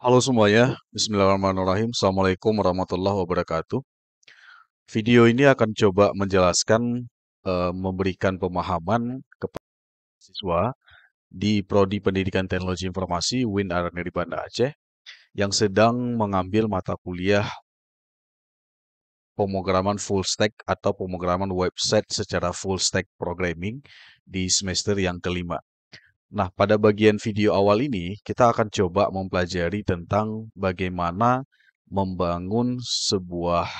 Halo semuanya, Bismillahirrahmanirrahim. Assalamualaikum warahmatullahi wabarakatuh. Video ini akan coba menjelaskan, memberikan pemahaman kepada siswa di Prodi Pendidikan Teknologi Informasi UIN Arneri Banda Aceh yang sedang mengambil mata kuliah pemrograman full stack atau pemrograman website secara full stack programming di semester yang kelima. Nah, pada bagian video awal ini, kita akan coba mempelajari tentang bagaimana membangun sebuah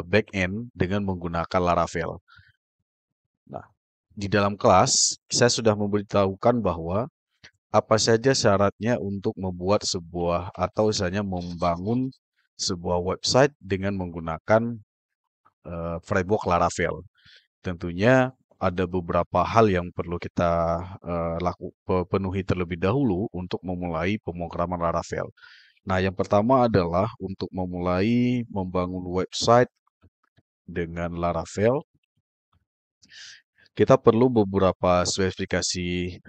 backend dengan menggunakan Laravel. Nah, di dalam kelas, saya sudah memberitahukan bahwa apa saja syaratnya untuk membuat sebuah atau misalnya membangun sebuah website dengan menggunakan framework Laravel. Tentunya ada beberapa hal yang perlu kita penuhi terlebih dahulu untuk memulai pemrograman Laravel. Nah, yang pertama adalah untuk memulai membangun website dengan Laravel, kita perlu beberapa spesifikasi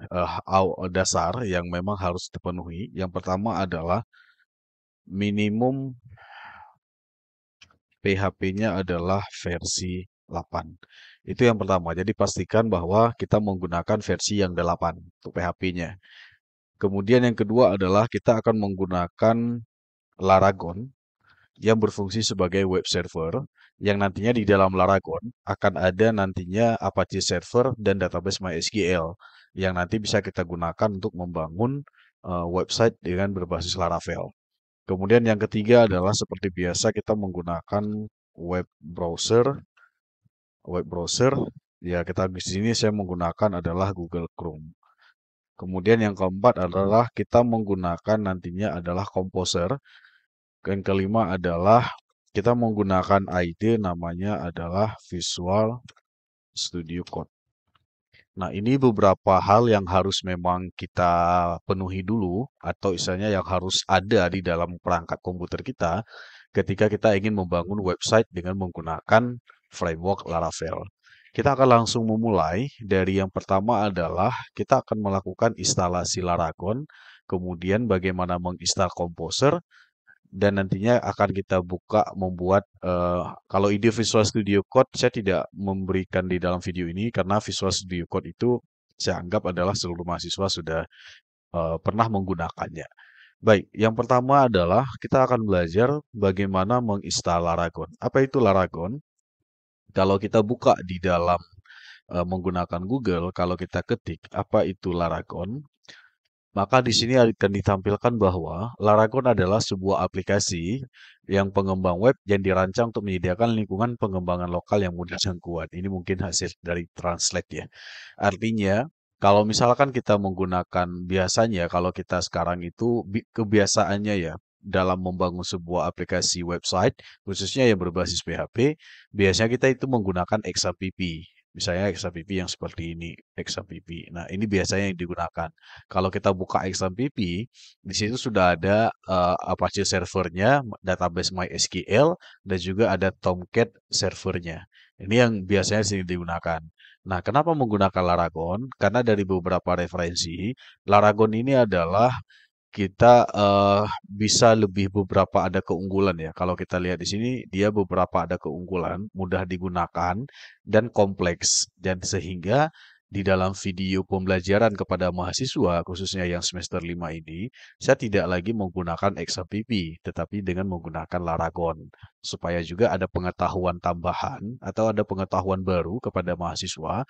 dasar yang memang harus dipenuhi. Yang pertama adalah minimum PHP-nya adalah versi 8. Itu yang pertama. Jadi pastikan bahwa kita menggunakan versi yang 8 untuk PHP-nya. Kemudian yang kedua adalah kita akan menggunakan Laragon yang berfungsi sebagai web server yang nantinya di dalam Laragon akan ada nantinya Apache Server dan database MySQL yang nanti bisa kita gunakan untuk membangun website dengan berbasis Laravel. Kemudian yang ketiga adalah seperti biasa kita menggunakan web browser. Web browser ya kita di sini saya menggunakan adalah Google Chrome. Kemudian yang keempat adalah kita menggunakan nantinya adalah Composer. Yang kelima adalah kita menggunakan IDE namanya adalah Visual Studio Code. Nah, ini beberapa hal yang harus memang kita penuhi dulu atau istilahnya yang harus ada di dalam perangkat komputer kita ketika kita ingin membangun website dengan menggunakan framework Laravel. Kita akan langsung memulai dari yang pertama adalah kita akan melakukan instalasi Laragon, kemudian bagaimana menginstal Composer, dan nantinya akan kita buka membuat kalau ide Visual Studio Code saya tidak memberikan di dalam video ini karena Visual Studio Code itu saya anggap adalah seluruh mahasiswa sudah pernah menggunakannya. Baik, yang pertama adalah kita akan belajar bagaimana menginstal Laragon. Apa itu Laragon? Kalau kita buka di dalam menggunakan Google, kalau kita ketik apa itu Laragon, maka di sini akan ditampilkan bahwa Laragon adalah sebuah aplikasi yang pengembang web yang dirancang untuk menyediakan lingkungan pengembangan lokal yang mudah dan kuat. Ini mungkin hasil dari translate ya. Artinya, kalau misalkan kita menggunakan biasanya, kalau kita sekarang itu kebiasaannya ya, dalam membangun sebuah aplikasi website, khususnya yang berbasis PHP, biasanya kita itu menggunakan XAPP. Misalnya XAPP yang seperti ini, XAPP. Nah, ini biasanya yang digunakan. Kalau kita buka XAMPP, di situ sudah ada Apache servernya, database MySQL, dan juga ada Tomcat servernya. Ini yang biasanya sering digunakan. Nah, kenapa menggunakan Laragon? Karena dari beberapa referensi, Laragon ini adalah kita bisa lebih beberapa ada keunggulan ya. Kalau kita lihat di sini, dia beberapa ada keunggulan, mudah digunakan dan kompleks. Dan sehingga di dalam video pembelajaran kepada mahasiswa, khususnya yang semester 5 ini, saya tidak lagi menggunakan XAPP, tetapi dengan menggunakan Laragon. Supaya juga ada pengetahuan tambahan atau ada pengetahuan baru kepada mahasiswa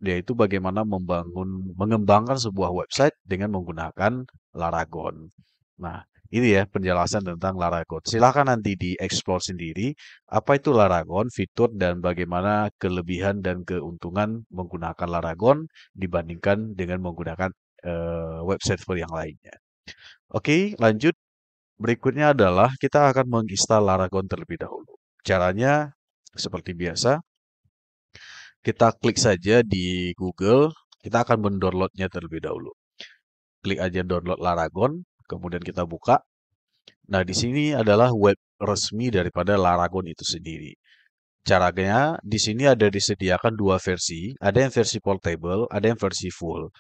yaitu bagaimana mengembangkan sebuah website dengan menggunakan Laragon. Nah, ini ya penjelasan tentang Laragon. Silakan nanti dieksplor sendiri apa itu Laragon, fitur dan bagaimana kelebihan dan keuntungan menggunakan Laragon dibandingkan dengan menggunakan website yang lainnya. Oke, lanjut. Berikutnya adalah kita akan menginstal Laragon terlebih dahulu. Caranya seperti biasa, kita klik saja di Google, kita akan mendownloadnya terlebih dahulu. Klik aja download Laragon, kemudian kita buka. Nah, di sini adalah web resmi daripada Laragon itu sendiri. Caranya, di sini ada disediakan dua versi, ada yang versi portable, ada yang versi full.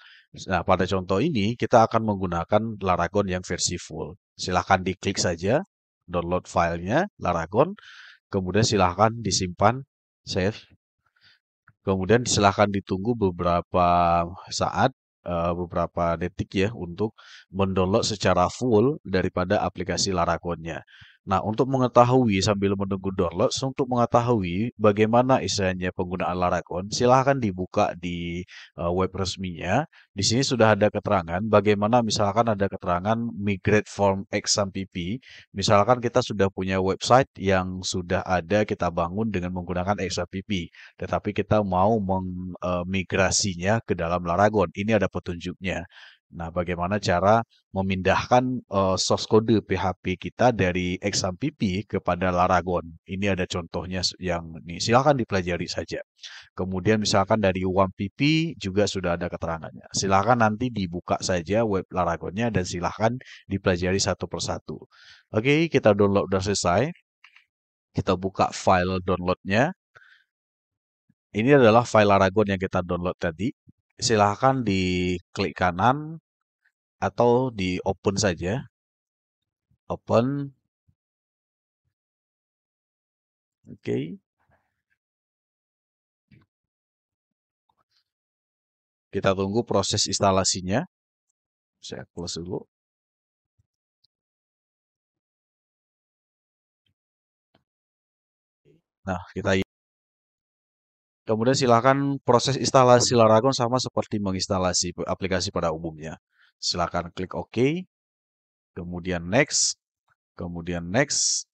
Nah, pada contoh ini kita akan menggunakan Laragon yang versi full. Silahkan diklik saja, download filenya, Laragon, kemudian silahkan disimpan, save. Kemudian silahkan ditunggu beberapa saat, beberapa detik ya untuk mendownload secara full daripada aplikasi Laragonnya. Nah, untuk mengetahui sambil menunggu download, untuk mengetahui bagaimana istilahnya penggunaan Laragon, silahkan dibuka di web resminya. Di sini sudah ada keterangan bagaimana misalkan ada keterangan migrate from XMPP. Misalkan kita sudah punya website yang sudah ada kita bangun dengan menggunakan XMPP tetapi kita mau memigrasinya ke dalam Laragon. Ini ada petunjuknya. Nah, bagaimana cara memindahkan source code PHP kita dari XAMPP kepada Laragon? Ini ada contohnya yang ini. Silakan dipelajari saja. Kemudian misalkan dari OnePP juga sudah ada keterangannya. Silakan nanti dibuka saja web Laragonnya dan silakan dipelajari satu persatu. Oke, kita download sudah selesai. Kita buka file downloadnya. Ini adalah file Laragon yang kita download tadi. Silahkan diklik kanan atau di open saja. Open. Oke. Kita tunggu proses instalasinya. Saya close dulu. Nah, kemudian silahkan proses instalasi Laragon sama seperti menginstalasi aplikasi pada umumnya. Silahkan klik OK, kemudian next, kemudian next.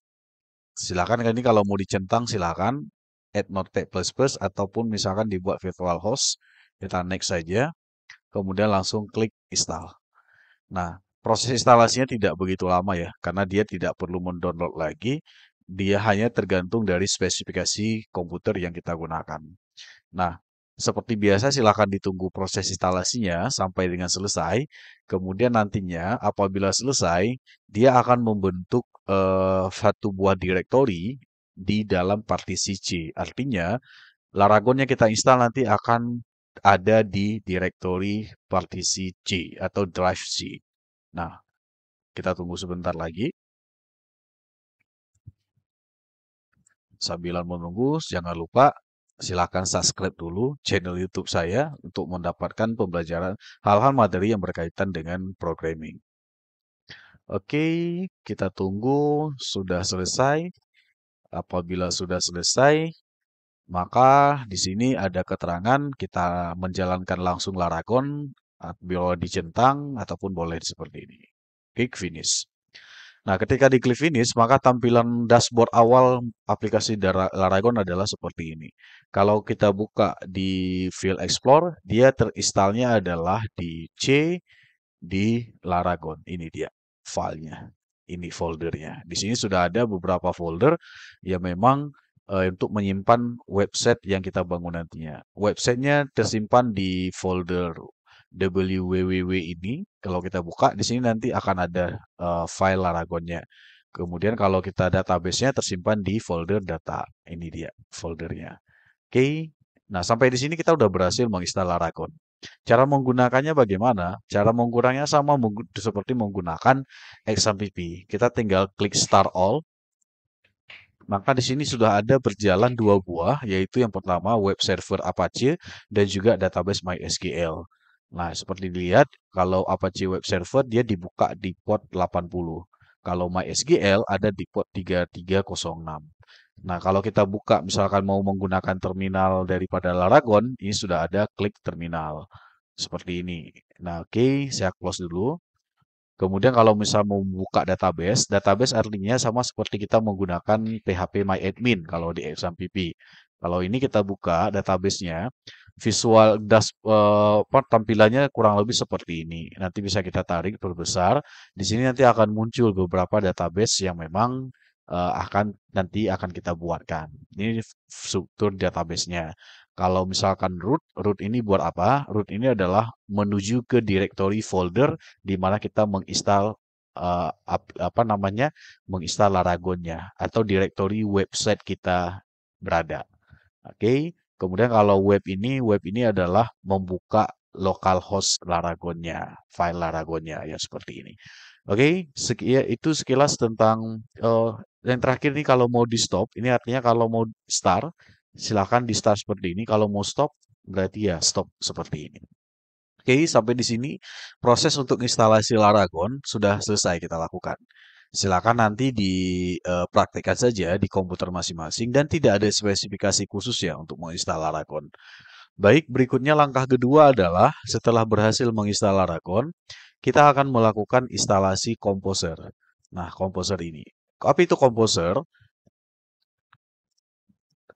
Silakan ini kalau mau dicentang silakan add notepad++ ataupun misalkan dibuat virtual host. Kita next saja, kemudian langsung klik install. Nah, proses instalasinya tidak begitu lama ya, karena dia tidak perlu mendownload lagi. Dia hanya tergantung dari spesifikasi komputer yang kita gunakan. Nah, seperti biasa silakan ditunggu proses instalasinya sampai dengan selesai. Kemudian nantinya apabila selesai, dia akan membentuk satu buah direktori di dalam partisi C. Artinya, Laragon yang kita install nanti akan ada di direktori partisi C atau drive C. Nah, kita tunggu sebentar lagi. Sambilan menunggu, jangan lupa silakan subscribe dulu channel YouTube saya untuk mendapatkan pembelajaran hal-hal materi yang berkaitan dengan programming. Oke, kita tunggu sudah selesai. Apabila sudah selesai, maka di sini ada keterangan kita menjalankan langsung Laragon, boleh dicentang ataupun boleh seperti ini. Klik finish. Nah, ketika diklik finish, maka tampilan dashboard awal aplikasi Laragon adalah seperti ini. Kalau kita buka di File Explore, dia terinstallnya adalah di C di Laragon. Ini dia filenya. Ini foldernya. Di sini sudah ada beberapa folder yang memang untuk menyimpan website yang kita bangun nantinya. Websitenya tersimpan di folder www ini. Kalau kita buka di sini nanti akan ada file Laragonnya. Kemudian kalau kita database-nya tersimpan di folder data. Ini dia foldernya. Oke. Nah, sampai di sini kita udah berhasil menginstal Laragon. Cara menggunakannya bagaimana? Cara menggunakannya sama seperti menggunakan XAMPP. Kita tinggal klik Start All. Maka di sini sudah ada berjalan dua buah, yaitu yang pertama web server Apache dan juga database MySQL. Nah, seperti dilihat, kalau Apache web server dia dibuka di port 80. Kalau MySQL ada di port 3306. Nah, kalau kita buka misalkan mau menggunakan terminal daripada Laragon, ini sudah ada klik terminal. Seperti ini. Nah, oke, saya close dulu. Kemudian kalau misal mau buka database, database artinya sama seperti kita menggunakan PHP MyAdmin kalau di XAMPP. Kalau ini kita buka databasenya, visual tampilannya kurang lebih seperti ini. Nanti bisa kita tarik perbesar. Di sini nanti akan muncul beberapa database yang memang nanti akan kita buatkan. Ini struktur databasenya. Kalau misalkan root ini buat apa? Root ini adalah menuju ke directory folder di mana kita menginstal menginstal Laragonnya atau directory website kita berada. Oke. Kemudian kalau web ini adalah membuka localhost Laragonnya, file Laragonnya ya seperti ini. Oke, ya, itu sekilas tentang yang terakhir nih kalau mau di stop, ini artinya kalau mau start, silakan di start seperti ini. Kalau mau stop, berarti ya stop seperti ini. Oke, sampai di sini proses untuk instalasi Laragon sudah selesai kita lakukan. Silakan nanti dipraktekkan saja di komputer masing-masing dan tidak ada spesifikasi khusus ya untuk menginstal Laragon. Baik, berikutnya langkah kedua adalah setelah berhasil menginstal Laragon, kita akan melakukan instalasi Composer. Nah, Composer ini. Apa itu Composer?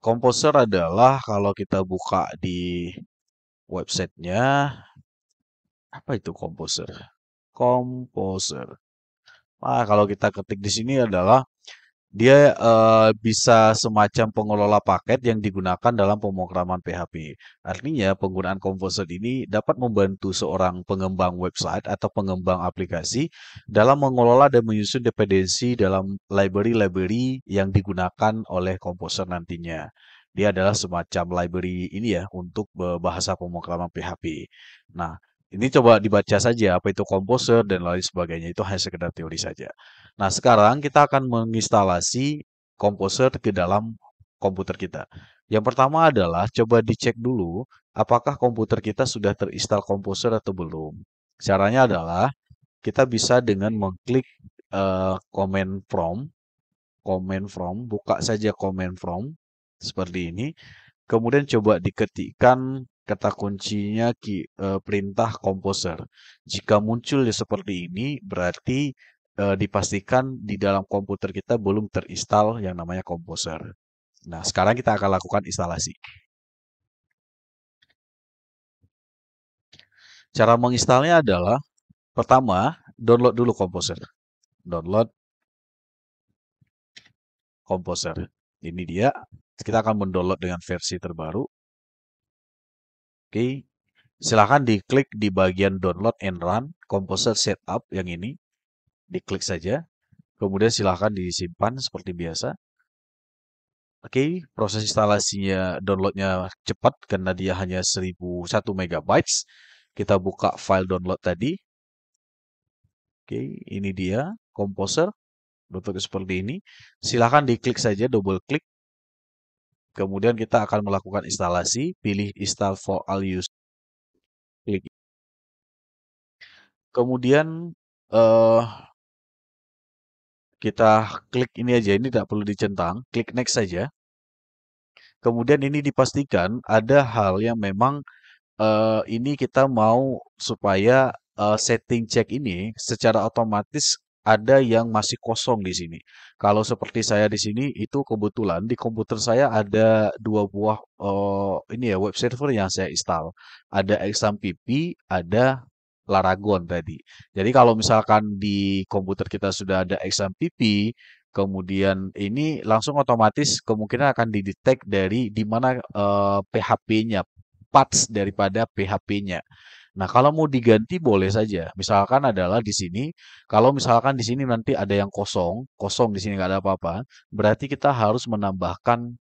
Composer adalah kalau kita buka di websitenya, apa itu Composer? Composer. Nah, kalau kita ketik di sini adalah dia bisa semacam pengelola paket yang digunakan dalam pemrograman PHP. Artinya, penggunaan Composer ini dapat membantu seorang pengembang website atau pengembang aplikasi dalam mengelola dan menyusun dependensi dalam library-library yang digunakan oleh Composer nantinya. Dia adalah semacam library ini ya untuk bahasa pemrograman PHP. Nah, ini coba dibaca saja apa itu Composer dan lain sebagainya. Itu hanya sekedar teori saja. Nah, sekarang kita akan menginstalasi Composer ke dalam komputer kita. Yang pertama adalah coba dicek dulu apakah komputer kita sudah terinstal Composer atau belum. Caranya adalah kita bisa dengan mengklik command from, buka saja command from seperti ini. Kemudian coba diketikkan kata kuncinya perintah Composer. Jika muncul ya seperti ini, berarti dipastikan di dalam komputer kita belum terinstall yang namanya Composer. Nah, sekarang kita akan lakukan instalasi. Cara menginstalnya adalah pertama, download dulu Composer. Download Composer. Ini dia. Kita akan mendownload dengan versi terbaru. Oke, silahkan diklik di bagian download and run Composer Setup yang ini. Diklik saja. Kemudian silahkan disimpan seperti biasa. Oke, proses instalasinya downloadnya cepat karena dia hanya 1001 megabytes. Kita buka file download tadi. Oke, ini dia Composer. Bentuknya seperti ini. Silahkan diklik saja, double klik. Kemudian kita akan melakukan instalasi. Pilih install for all use. Klik. Kemudian eh, kita klik ini aja. Ini tidak perlu dicentang. Klik next saja. Kemudian ini dipastikan ada hal yang memang ini kita mau supaya setting cek ini secara otomatis ada yang masih kosong di sini. Kalau seperti saya di sini itu kebetulan di komputer saya ada dua buah ini ya web server yang saya install. Ada XAMPP, ada Laragon tadi. Jadi kalau misalkan di komputer kita sudah ada XAMPP, kemudian ini langsung otomatis kemungkinan akan didetek dari di mana PHP-nya, parts daripada PHP-nya. Nah, kalau mau diganti boleh saja. Misalkan adalah di sini, kalau misalkan di sini nanti ada yang kosong, kosong di sini nggak ada apa-apa, berarti kita harus menambahkan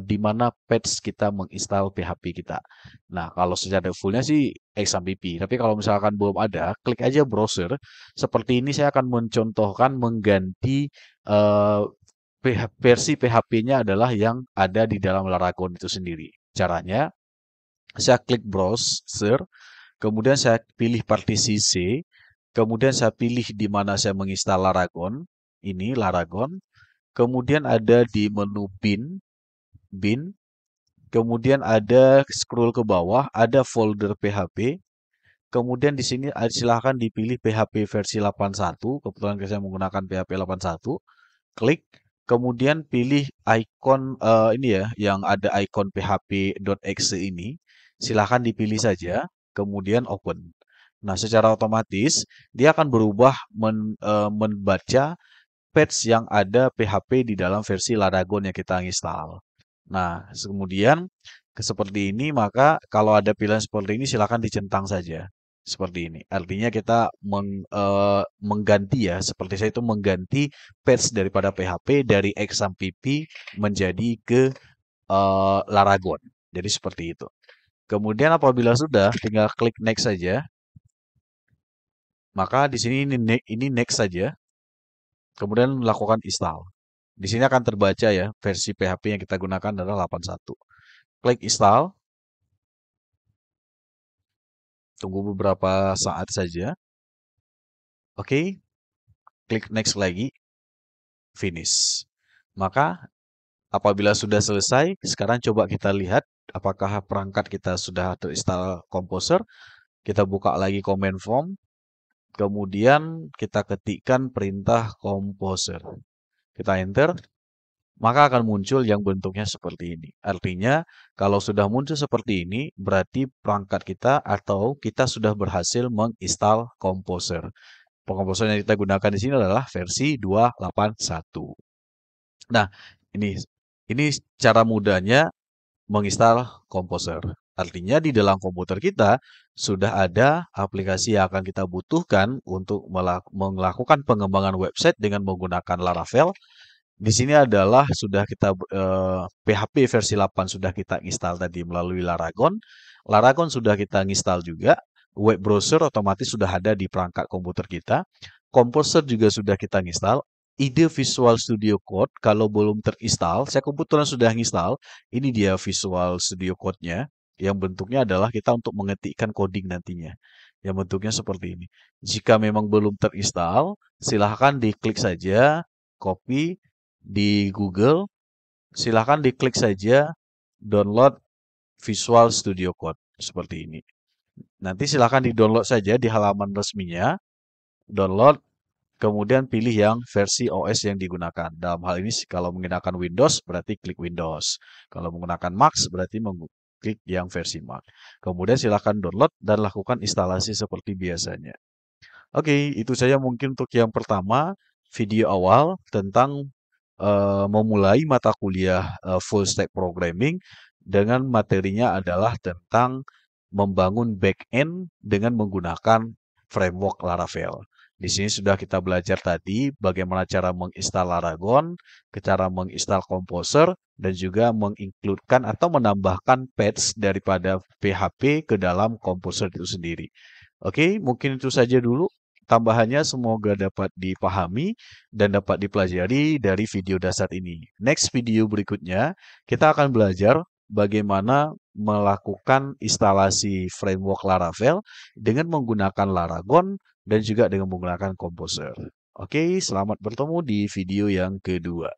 di mana patch kita menginstal PHP kita. Nah, kalau secara fullnya sih XAMPP. Tapi kalau misalkan belum ada, klik aja browser. Seperti ini saya akan mencontohkan mengganti eh, versi PHP-nya adalah yang ada di dalam Laragon itu sendiri. Caranya, saya klik browser, kemudian saya pilih partisi C, kemudian saya pilih di mana saya menginstal Laragon, ini Laragon, kemudian ada di menu bin, kemudian ada scroll ke bawah, ada folder PHP, kemudian di sini silahkan dipilih PHP versi 81, kebetulan saya menggunakan PHP 81, klik, kemudian pilih icon ini ya, yang ada icon php.exe ini, silahkan dipilih saja, kemudian open. Nah, secara otomatis dia akan berubah membaca patch yang ada PHP di dalam versi Laragon yang kita install. Nah, kemudian seperti ini, maka kalau ada pilihan seperti ini silakan dicentang saja. Seperti ini. Artinya kita mengganti ya, seperti saya itu mengganti patch daripada PHP dari XAMPP menjadi ke Laragon. Jadi seperti itu. Kemudian apabila sudah, tinggal klik next saja. Maka di sini ini next saja. Kemudian lakukan install. Di sini akan terbaca ya, versi PHP yang kita gunakan adalah 81. Klik install. Tunggu beberapa saat saja. Oke, klik next lagi. Finish. Maka apabila sudah selesai, sekarang coba kita lihat apakah perangkat kita sudah terinstall Composer. Kita buka lagi command form, kemudian kita ketikkan perintah Composer. Kita enter, maka akan muncul yang bentuknya seperti ini. Artinya, kalau sudah muncul seperti ini, berarti perangkat kita atau kita sudah berhasil menginstal Composer. Composer yang kita gunakan di sini adalah versi 281. Nah, ini ini cara mudahnya menginstal Composer. Artinya di dalam komputer kita sudah ada aplikasi yang akan kita butuhkan untuk melakukan pengembangan website dengan menggunakan Laravel. Di sini adalah sudah kita PHP versi 8 sudah kita install tadi melalui Laragon. Laragon sudah kita install juga. Web browser otomatis sudah ada di perangkat komputer kita. Composer juga sudah kita install. Ide Visual Studio Code kalau belum terinstall, saya kebetulan sudah install. Ini dia Visual Studio Code-nya. Yang bentuknya adalah kita untuk mengetikkan coding nantinya. Yang bentuknya seperti ini. Jika memang belum terinstall, silahkan diklik saja, copy di Google, silahkan diklik saja download Visual Studio Code seperti ini. Nanti silahkan di-download saja di halaman resminya, download, kemudian pilih yang versi OS yang digunakan. Dalam hal ini kalau menggunakan Windows berarti klik Windows. Kalau menggunakan Mac berarti klik yang versi Mac. Kemudian silahkan download dan lakukan instalasi seperti biasanya. Oke, itu saja mungkin untuk yang pertama, video awal tentang memulai mata kuliah full stack programming dengan materinya adalah tentang membangun back-end dengan menggunakan framework Laravel. Di sini sudah kita belajar tadi bagaimana cara menginstal Laragon, cara menginstal Composer, dan juga mengincludekan atau menambahkan patch daripada PHP ke dalam Composer itu sendiri. Oke, mungkin itu saja dulu. Tambahannya semoga dapat dipahami dan dapat dipelajari dari video dasar ini. Next video berikutnya, kita akan belajar bagaimana melakukan instalasi framework Laravel dengan menggunakan Laragon dan juga dengan menggunakan Composer. Oke, selamat bertemu di video yang kedua.